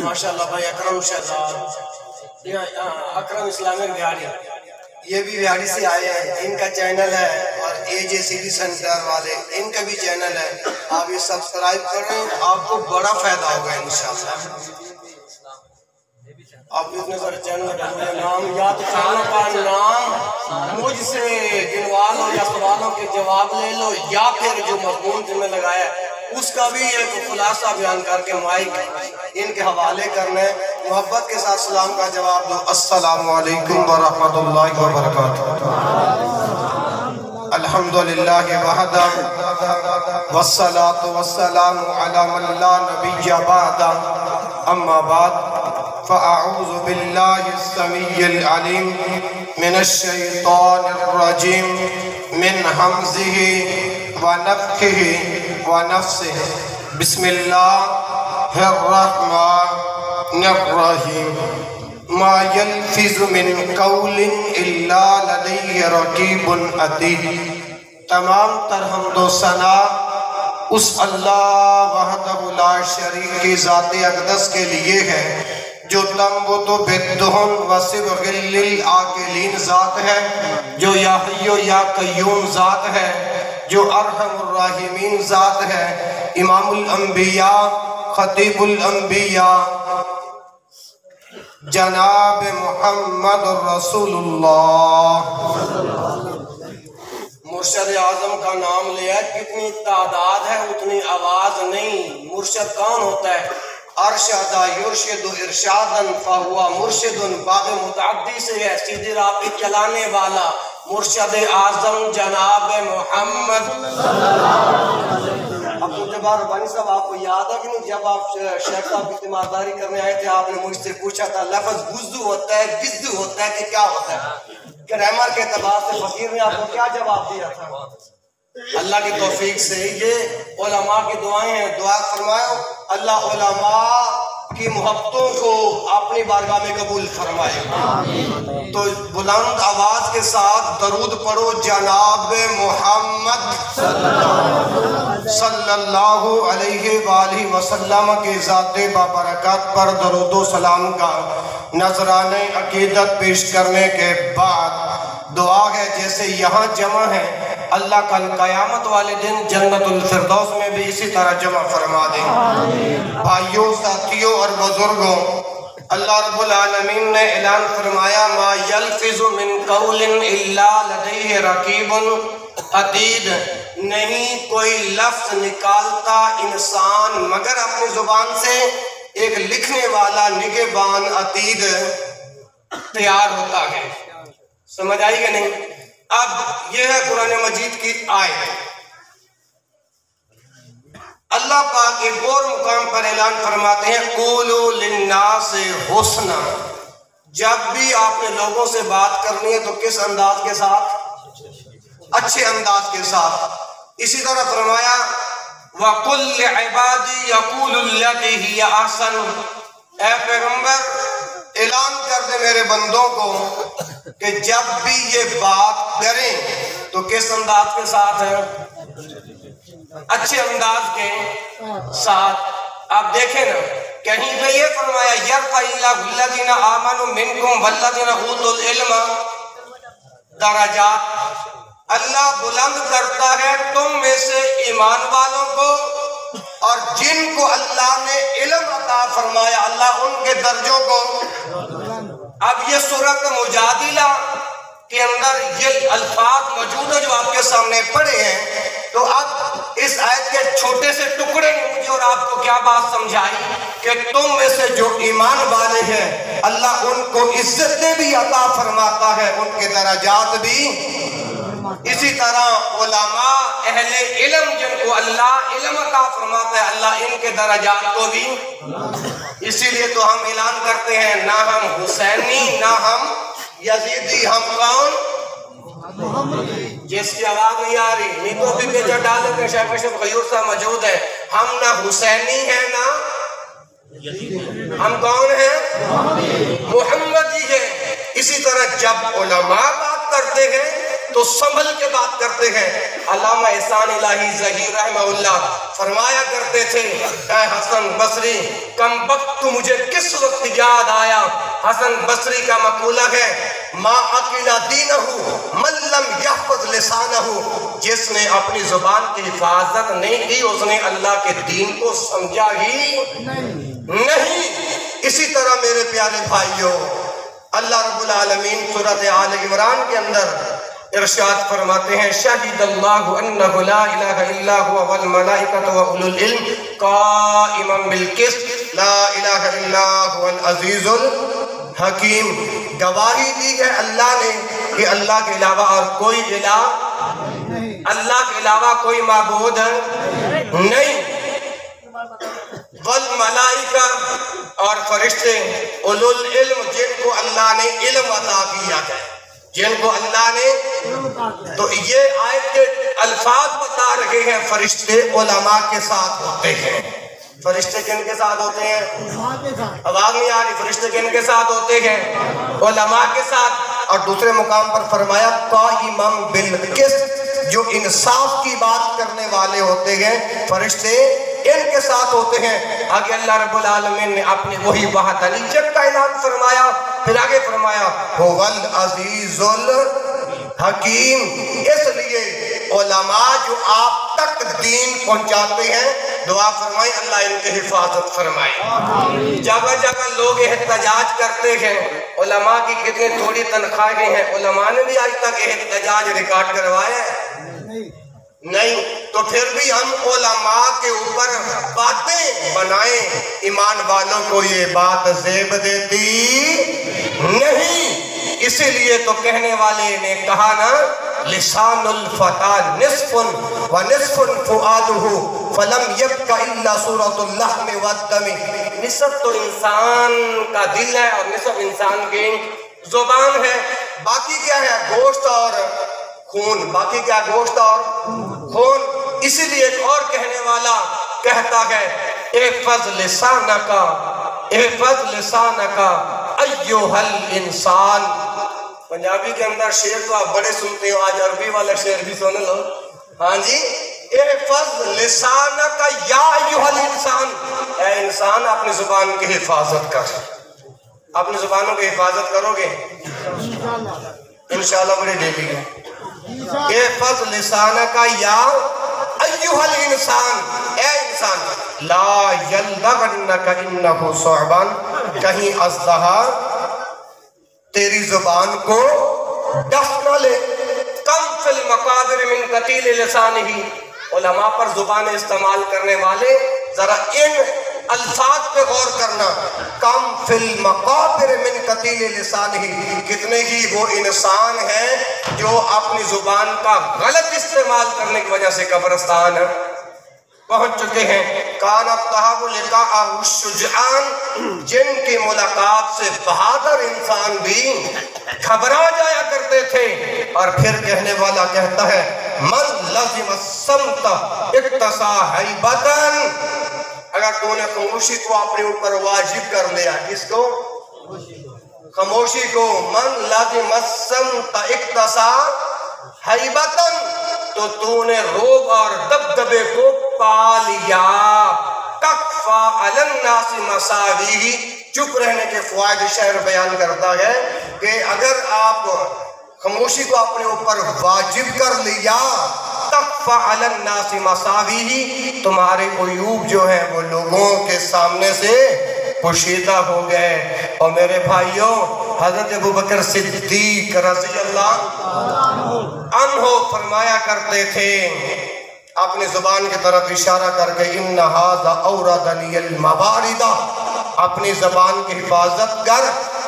ماشاءاللہ بھائی اکرم شہزاد، اکرم اسلامک بہاڑی، یہ بھی بہاڑی سے آئے ہیں، ان کا چینل ہے، اور AJCD سینٹر والے ان کا بھی چینل ہے، آپ یہ سبسکرائب کریں، آپ کو بڑا فائدہ ہوگا انشاءاللہ۔ آپ اتنے سارے چینل کا مجھے نام یاد، چینل کا نام مجھ سے گنوا لو یا سوالوں کے جواب لے لو، یا پھر جو مضمون جن میں لگایا ہے اس کا بھی ایک خلاصہ بیان کر کے مائک ان کے حوالے کرنے، محبت کے ساتھ سلام کا جواب دو۔ السلام علیکم ورحمۃ اللہ وبرکاتہ۔ الحمدللہ وحدہ والصلاة والسلام علی من لا نبی بعدہ، اما بعد فاعوذ باللہ السمیع العلیم من الشیطان الرجیم من حمزہ ونفخہ ونفسہ، بسم اللہ الرحمن الرحیم، ما یلفظ من قول الا لدیہ رقیب عتید۔ تمام تر حمد و ثنا اس اللہ وحدہ لا شریک کی ذات اقدس کے لیے ہے جو تنبت بالدہن و صبغ للعاقلین ذات ہے، جو یا حی و یا قیوم ذات ہے، جو ارحم الراحمین ذات ہے، امام الانبیاء خطیب الانبیاء جناب محمد رسول اللہ۔ مرشد اعظم کا نام لیا، کتنی تعداد ہے اتنی آواز نہیں۔ مرشد کون ہوتا ہے؟ ارشد یرشد ارشادا فہوا مرشد، باب متعدی سے ہے، سیدھی راہ پہ چلانے والا۔ مرشد اعظم جناب محمد۔ عبد الجبار ربانی صاحب، آپ کو یاد ہے کہ نہیں جب آپ شیخ صاحب کی تیمارداری کرنے آئے تھے، آپ نے مجھ سے پوچھا تھا لفظ وضو ہوتا ہے گزو ہوتا ہے کہ کیا ہوتا ہے؟ گرامر کے اعتبار سے فقیر نے آپ کو کیا جواب دیا تھا؟ اللہ کی توفیق سے یہ علماء کی دعائیں ہیں، دعا فرماؤ اللہ علماء کی محبتوں کو اپنی بارگاہ میں قبول فرمائے۔ تو بلند آواز کے ساتھ درود پڑھو جناب محمد صلی اللہ علیہ وآلہ وسلم کے ذات بابرکات پر درود و سلام کا نذرانہ عقیدت پیش کرنے کے بعد دعا ہے جیسے یہاں جمع ہے، اللہ کل قیامت والے دن جنت الفردوس میں بھی اسی طرح جمع فرما دیں۔ بھائیوں، ساتھیوں اور بزرگوں، اللہ رب العالمین نے اعلان فرمایا ما یلفظ من قول الا لدیہ رقیب عتید، نہیں کوئی لفظ نکالتا انسان مگر اپنی زبان سے ایک لکھنے والا نگہبان عتید تیار ہوتا ہے۔ سمجھ آئی کہ نہیں؟ اب یہ ہے قرآن مجید کی آیت۔ اللہ پاک ایک اور مقام پر اعلان فرماتے ہیں قولوا للناس حسنا، جب بھی آپ نے لوگوں سے بات کرنی ہے تو کس انداز کے ساتھ؟ اچھے انداز کے ساتھ۔ اسی طرح فرمایا وَقُلْ لِعِبَادِي يَقُولُ الَّتِي هِيَ أَحْسَنُ، اے پیغمبر اعلان کر دے میرے بندوں کو کہ جب بھی یہ بات کریں تو کس انداز کے ساتھ ہے؟ اچھے انداز کے ساتھ۔ آپ دیکھیں نا، کہیں پہ یہ فرمایا یرفع اللہ الذین آمنوا منکم والذین اوتوا العلم درجات، اللہ بلند کرتا ہے تم میں سے ایمان والوں کو، اور جن کو اللہ نے علم عطا فرمایا اللہ ان کے درجوں کو۔ اب یہ سورۃ مجادلہ کے اندر یہ الفاظ موجود ہیں جو آپ کے سامنے پڑھے ہیں، تو اب اس آیت کے چھوٹے سے ٹکڑے نے مجھے اور آپ کو کیا بات سمجھائی کہ تم میں سے جو ایمان والے ہیں اللہ ان کو عزتیں بھی عطا فرماتا ہے، ان کے درجات بھی۔ اسی طرح علماء اہل علم جن کو اللہ علم عطا فرماتا ہے اللہ ان کے درجات کو بھی۔ اسی لیے تو ہم اعلان کرتے ہیں نہ ہم حسینی نہ ہم یزیدی، ہم کون؟ جس کی آواز نہیں آ رہی نیتوں بھی پیچھے ڈالے کہ شیخ اشرف غیور صاحب موجود ہے، ہم نہ حسینی ہیں نہ ہم کون ہیں؟ محمدی ہیں۔ اسی طرح جب علماء بات کرتے ہیں تو سنبھل کے بات کرتے ہیں. علامہ احسان الہی ظہیر رحمہ اللہ فرمایا کرتے تھے اے حسن بصری کم وقت تو مجھے کس وقت یاد آیا. حسن بصری کا مقولہ ہے ما عقل دینہ من لم یحفظ لسانہ. جس نے اپنی زبان کی حفاظت نہیں کی اس نے اللہ کے دین کو سمجھا ہی نہیں. اسی طرح میرے پیارے بھائیوں اللہ رب العالمین سورۃ آل عمران کے اندر ارشاد فرماتے ہیں شہد اللہ انہ لا الہ الا هو والملائکۃ واولو العلم قائما بالقسط لا الہ الا هو العزیز الحکیم. گواہی دی ہے اللہ نے کہ اللہ کے علاوہ اور کوئی الہ اللہ کے علاوہ کوئی معبود نہیں. والملائکہ اور فرشتے اولو العلم جن کو اللہ نے علم عطا کیا ہے جن کو اللہ نے. تو یہ آیت کے الفاظ بتا رہے ہیں فرشتے علماء کے ساتھ ہوتے ہیں. فرشتے کن کے ساتھ ہوتے ہیں؟ آواز نہیں آ رہی. فرشتے کن کے ساتھ ہوتے ہیں؟ علماء کے ساتھ. اور دوسرے مقام پر فرمایا قائما بالقسط جو انصاف کی بات کرنے والے ہوتے ہیں فرشتے ان کے ساتھ ہوتے ہیں. آگے اللہ رب العالمین نے اپنی وہی وحدانیت کا اعلان فرمایا. پھر آگے فرمایا هو العزیز الحکیم. اس لیے علماء جو آپ تک دین پہنچاتے ہیں دعا فرمائیں اللہ ان کی حفاظت فرمائے. جگہ جگہ لوگ احتجاج کرتے ہیں علماء کی کتنی تھوڑی تنخواہیں ہیں. علماء نے بھی آج تک احتجاج ریکارڈ کروایا ہے نہیں. تو پھر بھی ہم علماء کے اوپر باتیں بنائیں. ایمان والوں کو یہ بات زیب دیتی نہیں. اسی لیے تو کہنے والے نے کہا نا لسان الفتى نصف ونصف فؤاده فلم يبق الا صورة اللحم والدم. نصف تو انسان کا دل ہے اور نصف انسان کی زبان ہے. باقی کیا ہے؟ گوشت اور خون. باقی کیا؟ گوشت اور خون. اسی لیے ایک اور کہنے والا کہتا ہے احفظ لسانک احفظ لسانک ایھا الانسان. پنجابی کے اندر شعر تو آپ بڑے سنتے ہو. آج عربی والا شعر بھی سن لو. ہاں جی احفظ لسانک یا ایھا الانسان. اے انسان اپنی زبان کی حفاظت کر. اپنی زبانوں کی حفاظت کرو گے انشاءاللہ بڑے دے دی گے. احفظ لسانک یا ایھا الانسان. اے انسان لا یلدغنک انہ ثعبان. کہیں اژدہا تیری زبان کو ڈس نہ لے. کم فی المقابر من قتیل لسانہ. علماء پر زبان استعمال کرنے والے ذرا ان الفاظ پہ غور کرنا. کم فی المقابر من قتیل لسانہ. کتنے ہی وہ انسان ہیں جو اپنی زبان کا غلط استعمال کرنے کی وجہ سے قبرستان پہنچ چکے ہیں. کان افتہاب لقاء الشجعان. جن کی ملاقات سے بہادر انسان بھی گھبرا جایا کرتے تھے. اور پھر کہنے والا کہتا ہے من لزم الصمت اقتصا ہیبتاً. اگر تو نے خاموشی کو اپنے اوپر واجب کر لیا. کس کو؟ خاموشی کو. من لزم الصمت اقتصا ہیبتاً. تو نے روب اور دبدبے کو پا لیا. کفا علی الناس مساویہ. چپ رہنے کے فوائد شعر بیان کرتا ہے کہ اگر آپ خاموشی کو اپنے اوپر واجب کر لیا کفا علی الناس مساویہ. تمہارے عیوب جو ہیں وہ لوگوں کے سامنے سے پوشیدہ ہو گئے. اور میرے بھائیوں حضرت ابوبکر صدیق رضی اللہ عنہ فرمایا کرتے تھے اپنی زبان کی طرف اشارہ کر کے ان ھذا اوردنی الموارد. اپنی زبان کی حفاظت کر.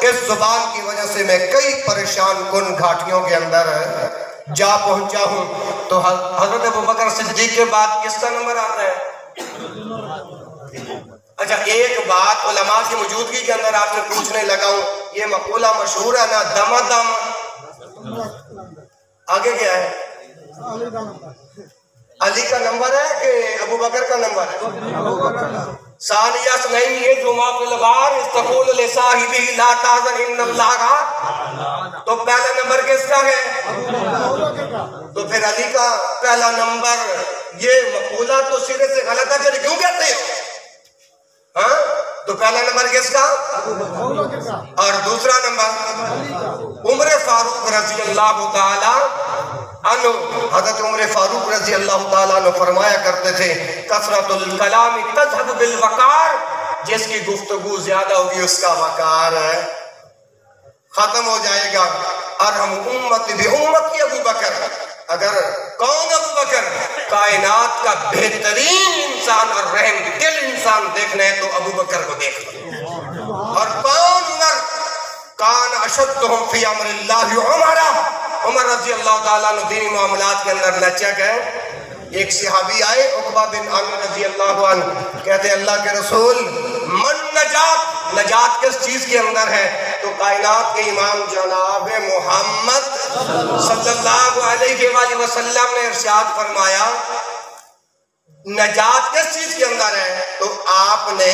اس زبان کی وجہ سے میں کئی پریشان کن گھاٹیوں کے اندر جا پہنچا ہوں. تو حضرت ابوبکر صدیق کے بعد کس کا نمبر آتا ہے؟ اچھا ایک بات علماء کی موجودگی کے اندر آپ سے پوچھنے لگا ہوں. یہ مقولہ مشہور ہے نا دم دم. آگے کیا ہے؟ علی کا نمبر ہے کہ ابو بکر کا نمبر ہے؟ ثانیہ اثنین یذ فی الغار اذ تقول لصاحبہ لا تحزن ان اللہ، تو پہلا نمبر کس کا ہے؟ تو پھر علی کا پہلا نمبر، یہ مقولہ تو سرے سے غلط ہے، پھر کیوں کہتے ہو؟ ہاں تو پہلا نمبر کس کا؟ اور دوسرا نمبر عمر فاروق رضی اللہ تعالی عنہ، حضرت عمر فاروق رضی اللہ تعالیٰ عنہ فرمایا کرتے تھے کثرت الکلام تذهب بالوقار، جس کی گفتگو زیادہ ہوگی اس کا وقار ہے ختم ہو جائے گا۔ ارحم امت بامتی ابو بکر، اگر کون ابو بکر؟ کائنات کا بہترین انسان اور رحم دل انسان دیکھنا ہے تو ابو بکر کو دیکھنا۔ اور کون عمر؟ کان اشدہم فی امر اللہ عمرہ، عمر رضی اللہ تعالیٰ عنہ دینی معاملات کے اندر لچک ہے۔ ایک صحابی آئے عقبہ بن عامر رضی اللہ عنہ، کہتے ہیں اللہ کے رسول من نجات، نجات کس چیز کے اندر ہے؟ تو کائنات کے امام جناب محمد صلی اللہ علیہ وآلہ وسلم نے ارشاد فرمایا نجات کس چیز کے اندر ہے؟ تو آپ نے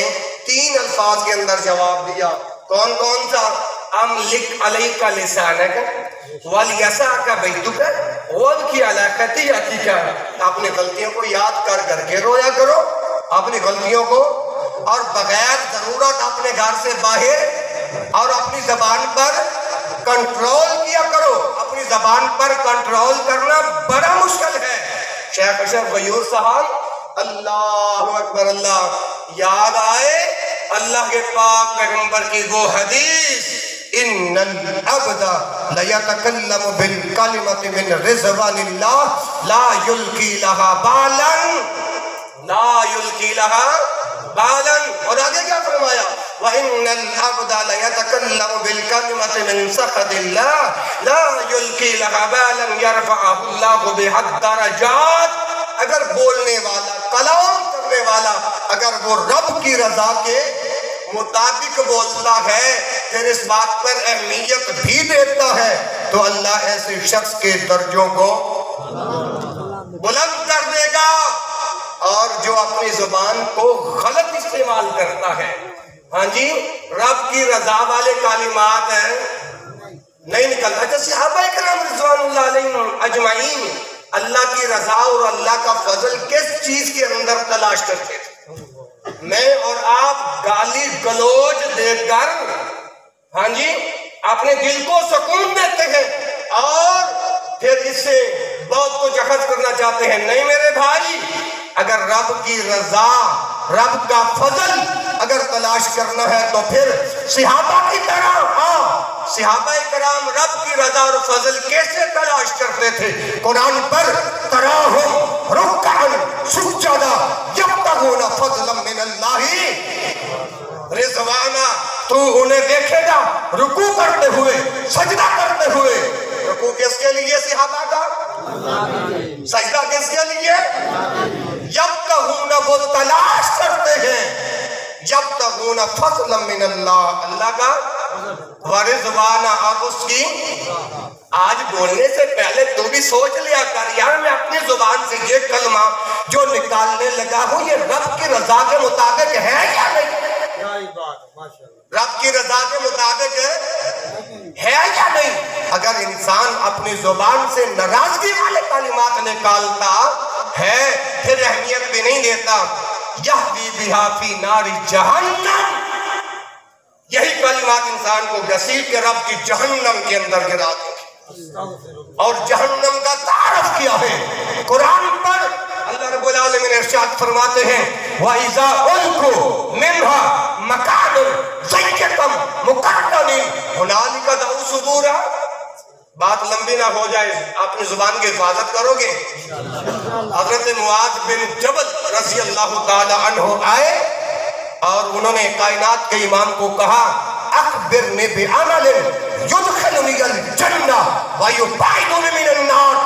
3 الفاظ کے اندر جواب دیا۔ کون کون سا؟ املک علیک لسانک ولیسعک بیتک وابکی علی خطیئتک، اپنی غلطیوں کو یاد کر کر کے رویا کرو، اپنی غلطیوں کو، اور بغیر ضرورت اپنے گھر سے باہر، اور اپنی زبان پر کنٹرول کیا کرو۔ اپنی زبان پر کنٹرول کرنا بڑا مشکل ہے۔ شیخ اشرف غیور صاحب، اللہ اکبر اللہ، یاد آئے اللہ کے پاک پیغمبر کی وہ حدیث ان العبد لیتکلم بالکلمۃ من رضوان اللہ لا یلقی لہا بالا، لا یلقی لہا بالا، اور آگے کیا فرمایا؟ وَإِنَّ الْعَبْدَ لَيَتَكَلَّمُ بِالْكَلِمَةِ مِنْ سَخَطِ اللَّهِ لَا يُلْقِي لَهَا بَالًا يَرْفَعَهُ اللَّهُ بِهَا الدَّرَجَاتِ، اگر بولنے والا، کلام کرنے والا، اگر وہ رب کی رضا کے مطابق بولتا ہے، پھر اس بات پر اہمیت بھی دیتا ہے، تو اللہ ایسے شخص کے درجوں کو بلند کر دے گا۔ اور جو اپنی زبان کو غلط استعمال کرتا ہے، ہاں جی، رب کی رضا والے کلمات ہیں، نہیں نکلتا۔ اچھا صحابہ کرام رضوان اللہ علیہم اجمعین اللہ کی رضا اور اللہ کا فضل کس چیز کے اندر تلاش کرتے تھے؟ میں اور آپ گالی گلوچ دیکھ کر، ہاں جی، اپنے دل کو سکون دیتے ہیں اور پھر اس سے بہت کچھ اخذ کرنا چاہتے ہیں۔ نہیں میرے بھائی، اگر رب کی رضا، رب کا فضل اگر تلاش کرنا ہے تو پھر صحابہ کی طرح، ہاں صحابہ کرام رب کی رضا اور فضل کیسے تلاش کرتے تھے؟ قرآن پر تراہم رکعا سجدا یبتغون فضلا من اللہ رضوانا، تو انہیں دیکھے گا رکوع کرتے ہوئے، سجدہ کرتے ہوئے۔ رکوع کس کے لیے صحابہ کا؟ سجدہ کس کے لیے؟ یبتغون، وہ تلاش کرتے ہیں، یبتغون فضلا من اللہ، اللہ کا ورضوانا، اور اس کی۔ آج بولنے سے پہلے تو بھی سوچ لیا کر یار میں اپنی زبان سے یہ کلمہ جو نکالنے لگا ہوں یہ رب کی رضا کے مطابق ہے یا نہیں؟ رب کی رضا کے مطابق ہے یا نہیں؟ اگر انسان اپنی زبان سے ناراضگی والے کلمات نکالتا ہے پھر اہمیت بھی نہیں دیتا۔ یہوی بہا فی نار جہنم، یہی کلمات انسان کو گھسیٹ کے رب کی جہنم کے اندر گرا دے۔ اور جہنم کا تعارف کیا ہے قرآن پر؟ اللہ رب العالمین ارشاد فرماتے ہیں وَإِذَا أُلْقُوا مِنْهَا مَكَانٌ ضَيِّقًا مُقَرَّنِينَ هُنَالِكَ دَعُوا ثُبُورًا۔ بات لمبی نہ ہو جائے، اپنی زبان کی حفاظت کرو گے۔ حضرت معاذ بن جبل رضی اللہ تعالی عنہ آئے اور انہوں نے کائنات کے امام کو کہا اخبرنی بعمل یدخلنی الجنہ ویبعدنی من النار،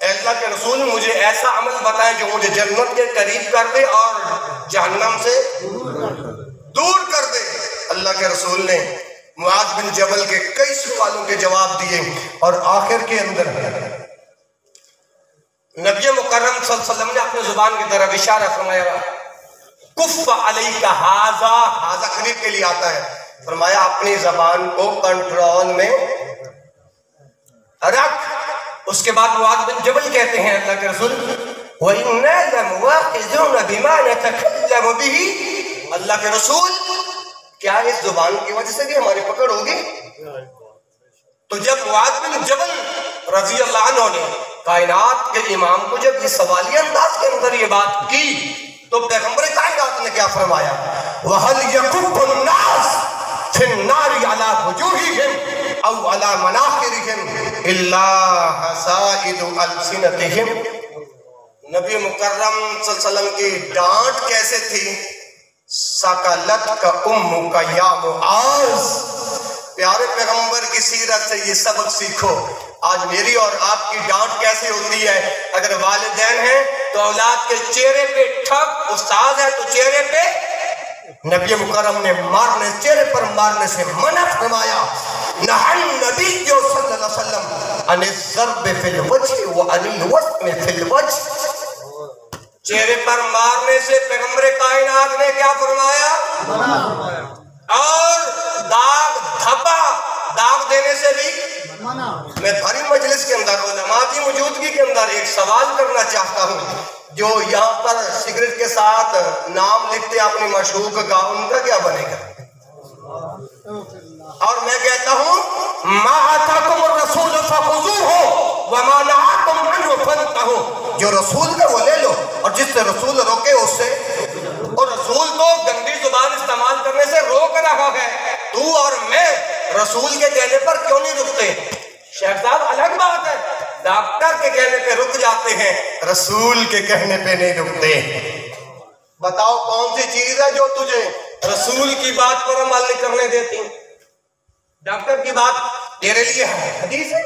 اے اللہ کے رسول مجھے ایسا عمل بتائیں جو مجھے جنت کے قریب کر دے اور جہنم سے دور کر دے۔ اللہ کے رسول نے معاذ بن جبل کے کئی سوالوں کے جواب دیے اور آخر کے اندر نبی مکرم صلی اللہ علیہ وسلم نے اپنے زبان کی طرف اشارہ فرمایا کف علیک ھذا، ھذا قریب کے لیے آتا ہے، فرمایا اپنی زبان کو کنٹرول میں رکھ۔ اس کے بعد معاذ بن جبل کہتے ہیں اللہ کے رسول وَإِنَّا لَمُوَاخِذُونَ بِمَا نَتَكَلَّمُ بِهِ، اللہ کے رسول کیا اس زبان کی وجہ سے بھی ہماری پکڑ ہوگی؟ تو جب معاذ بن جبل رضی اللہ عنہ نے کائنات کے امام کو جب یہ سوالی انداز کے اندر یہ بات کی تو پیغمبر کائنات نے کیا فرمایا وَهَلْ يَكُبُّ النَّاسِ فِي النَّارِ عَلَى وُجُوهِهِمْ أَوْ عَلَى مَنَاخِرِهِمْ إِلَّا حَصَائِدُ أَلْسِنَتِهِمْ۔ نبی مکرم صلی اللہ علیہ وسلم کی ڈانٹ کیسے تھی؟ سَقَلَتْ كَ أُمُّكَ يَا مُعَاذ، پیارے پیغمبر کی سیرت سے یہ سبق سیکھو۔ آج میری اور آپ کی ڈانٹ کیسے ہوتی ہے؟ اگر والدین ہیں تو اولاد کے چہرے پہ ٹھپ، استاد ہے تو چہرے پہ، نبی مکرم نے مارنے، چہرے پر مارنے سے منع فرمایا۔ نہى النبی صلی اللہ علیہ وسلم عن الضرب فی الوجہ وعن الوسم فی الوجہ، چہرے پر مارنے سے پیغمبر کائنات نے کیا فرمایا؟ اور داغ دھبا، داغ دینے سے بھی منع۔ میں بھری مجلس کے اندر علماء کی موجودگی کے اندر ایک سوال کرنا چاہتا ہوں، جو یہاں پر سگریٹ کے ساتھ نام لکھتے اپنی مشہور کا ان کا کیا بنے گا؟ اور میں کہتا ہوں ما آتاکم الرسول فخذوہ وما نہاکم عنہ فانتہوا، جو رسول کا وہ لے لو اور جس سے رسول روکے اس سے، اور رسول کو گندی زبان استعمال کرنے سے روک رہا ہے، تو اور میں رسول کے کہنے پر کیوں نہیں رکتے؟ شیخ صاحب الگ بات ہے، ڈاکٹر کے کہنے پہ رک جاتے ہیں، رسول کے کہنے پہ نہیں رکتے۔ بتاؤ کون سی چیز ہے جو تجھے رسول کی بات پر عمل نہیں کرنے دیتی؟ ڈاکٹر کی بات تیرے لیے ہے حدیث ہے،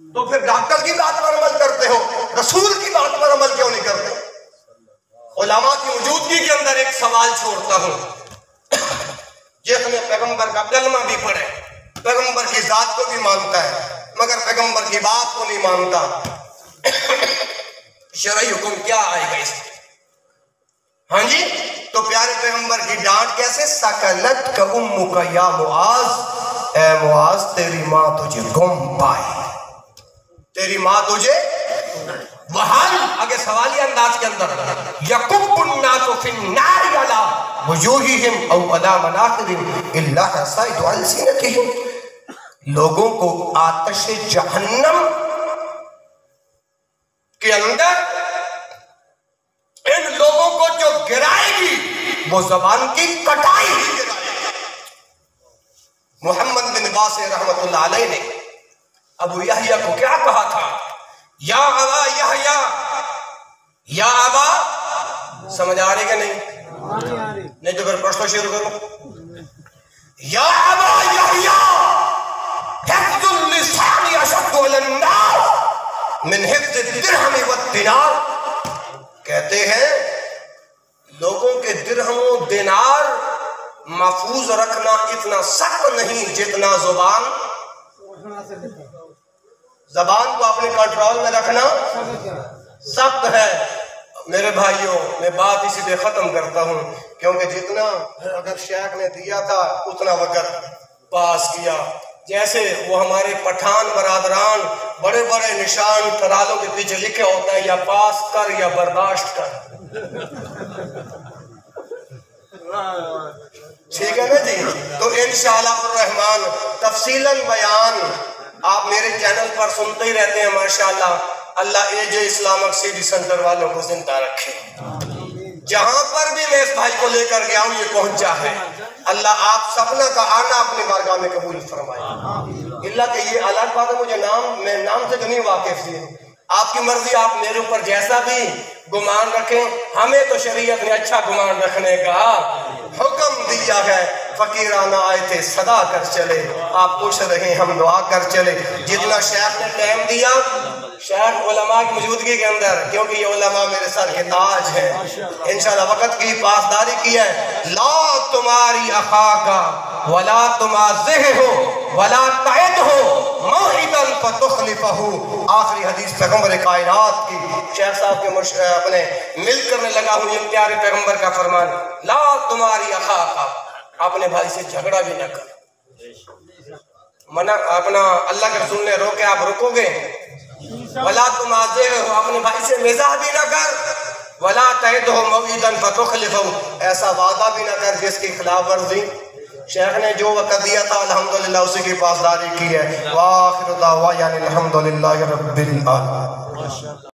تو پھر ڈاکٹر کی بات پر عمل کرتے ہو، رسول کی بات پر عمل کیوں نہیں کرتے؟ علماء کی موجودگی کے اندر ایک سوال چھوڑتا ہوں، جس نے پیغمبر کا کلمہ بھی پڑھے، پیغمبر کی ذات کو بھی مانتا ہے مگر پیغمبر کی بات کو نہیں مانتا، شرعی حکم کیا آئے گا اس میں؟ ہاں جی، تو پیارے پیغمبر کی ڈانٹ کیسے؟ سَقَلَتْ كَ أُمُّكَ يَا مُعَاذ، اے معاذ تیری ماں تجھے گم پائے، تیری ماں تجھے وحال۔ آگے سوالی انداز کے اندر يَكُبُّ النَّاسُ فِي النَّارِ عَلَى وُجُوهِهِمْ أَوْ عَلَى مَنَاخِرِهِمْ إِلَّا حَصَائِدُ أَلْسِنَتِهِمْ، لوگوں کو آتش جہنم کے اندر ان لوگوں کو جو گرائے گی وہ زبان کی کٹائی ہی گرائے گی۔ محمد بن باصر رحمت اللہ علیہ نے ابو یحییٰ کو کیا کہا تھا؟ یا ابا یحییٰ، یا ابا، سمجھ آ رہی کہ نہیں؟ نہیں تو پھر پڑھنا شروع کرو۔ یا ابا یحییٰ، حفظ اللسان اشد علی الناس من حفظ الدرہم والدینار، کہتے ہیں لوگوں کے درہم و دینار محفوظ رکھنا اتنا سخت نہیں جتنا زبان کو اپنے کنٹرول میں رکھنا سخت ہے۔ میرے بھائیوں، میں بات اسی پہ ختم کرتا ہوں، کیونکہ جتنا اگر شیخ نے دیا تھا اتنا وقت پاس کیا، جیسے وہ ہمارے پٹھان برادران بڑے بڑے نشان ترالوں کے پیچھے لکھے ہوتا ہے، یا پاس کر یا برداشت کر، ٹھیک ہے نا جی؟ تو انشاءاللہ الرحمن تفصیلاً بیان آپ میرے چینل پر سنتے ہی رہتے ہیں ماشاءاللہ۔ اللہ ایج اسلامک سٹی سینٹر والوں کو زندہ رکھے، جہاں پر بھی میں اس بھائی کو لے کر گیا ہوں یہ پہنچا ہے، اللہ آپ سبنا کا آنا اپنی بارگاہ میں قبول فرمائے۔ اللہ کہ یہ الگ بات ہے، مجھے میں نام سے تو نہیں واقف تھی، آپ کی مرضی، آپ میرے اوپر جیسا بھی گمان رکھیں، ہمیں تو شریعت نے اچھا گمان رکھنے کا حکم دیا ہے۔ فقیرانہ آئے تھے صدا کر چلے، آپ خوش رہیں ہم دعا کر چلے۔ جتنا شیخ نے ٹائم دیا شیخ علماء کی موجودگی کے اندر، کیونکہ یہ علماء میرے سر کے تاج ہیں، انشاءاللہ وقت کی پاسداری کی ہے. لا تمہاری اخاکا ولا تمازہ ولا تعدہ موعدا فتخلفہ. آخری حدیث پیغمبر کائنات کی. شیخ صاحب کے اپنے مل کرنے لگا ہوں یہ پیارے پیغمبر کا فرمان. لا تمہاری اخاکا، اپنے بھائی سے جھگڑا بھی نہ کر. منع اپنا اللہ کے رسول نے روکے، آپ رکو گے. ولا تمازہ، اپنے بھائی سے مزاح بھی نہ کر. ولا تعدہ موعدا فتخلفہ، ایسا وعدہ بھی نہ کر جس کی خلاف ورزی. شیخ نے جو وقت دیا تھا الحمدللہ اسی کی پاسداری کی ہے. وآخر دعوانا الحمدللہ رب العالمین.